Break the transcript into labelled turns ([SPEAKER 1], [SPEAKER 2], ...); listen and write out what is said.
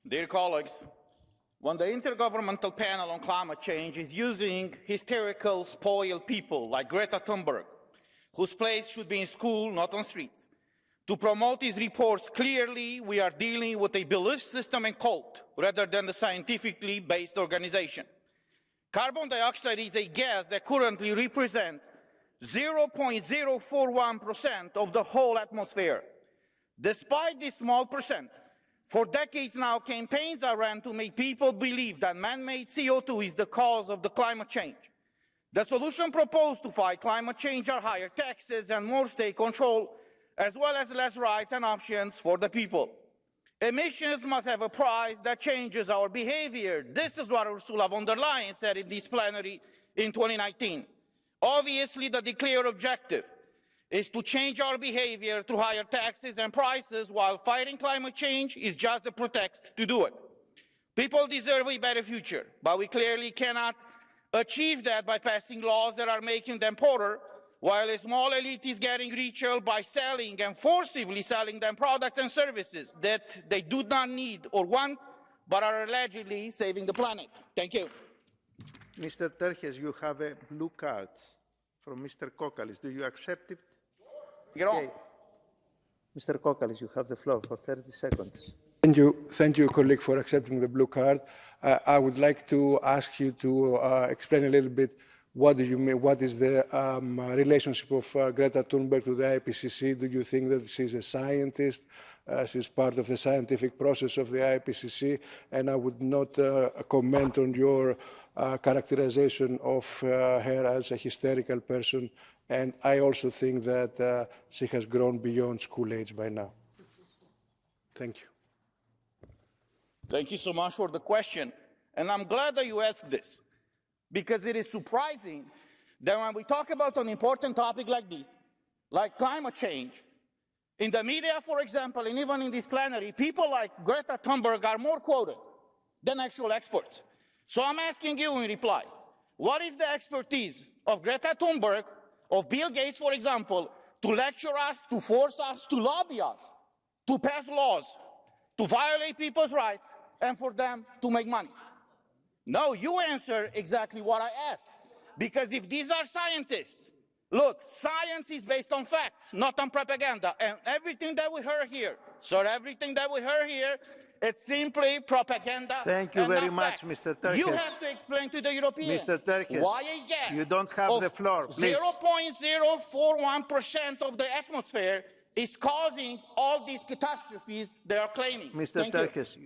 [SPEAKER 1] Dear colleagues, when the Intergovernmental Panel on Climate Change is using hysterical, spoiled people like Greta Thunberg, whose place should be in school, not on streets, to promote these reports, clearly we are dealing with a belief system and cult rather than a scientifically based organization. Carbon dioxide is a gas that currently represents 0.041% of the whole atmosphere. Despite this small percent, for decades now, campaigns are run to make people believe that man-made CO2 is the cause of the climate change. The solution proposed to fight climate change are higher taxes and more state control, as well as less rights and options for the people. Emissions must have a price that changes our behavior. This is what Ursula von der Leyen said in this plenary in 2019. Obviously, the declared objective is to change our behavior through higher taxes and prices, while fighting climate change is just a pretext to do it. People deserve a better future, but we clearly cannot achieve that by passing laws that are making them poorer, while a small elite is getting richer by selling and forcibly selling them products and services that they do not need or want, but are allegedly saving the planet. Thank you.
[SPEAKER 2] Mr. Terhes, you have a blue card from Mr. Kokalis. Do you accept it?
[SPEAKER 1] Get on.
[SPEAKER 2] Okay. Mr. Kokalis, you have the floor for 30 seconds.
[SPEAKER 3] Thank you, colleague, for accepting the blue card. I would like to ask you to explain a little bit what do you mean, what is the relationship of Greta Thunberg to the IPCC? Do you think that she's a scientist? She's part of the scientific process of the IPCC? And I would not comment on your characterization of her as a hysterical person. And I also think that she has grown beyond school age by now. Thank you.
[SPEAKER 1] Thank you so much for the question. And I'm glad that you asked this, because it is surprising that when we talk about an important topic like this, like climate change, in the media, for example, and even in this plenary, people like Greta Thunberg are more quoted than actual experts. So I'm asking you in reply, what is the expertise of Greta Thunberg, of Bill Gates, for example, to lecture us, to force us, to lobby us, to pass laws, to violate people's rights, and for them to make money? No, you answer exactly what I asked. Because if these are scientists, look, science is based on facts, not on propaganda. And everything that we heard here, it's simply propaganda.
[SPEAKER 2] Thank you very much, Mr. Terhes.
[SPEAKER 1] You have to explain to the Europeans
[SPEAKER 2] Mr. Terhes,
[SPEAKER 1] why a gas
[SPEAKER 2] you don't have the floor, please.
[SPEAKER 1] 0.041% of the atmosphere is causing all these catastrophes they are claiming.
[SPEAKER 2] Mr. Terhes.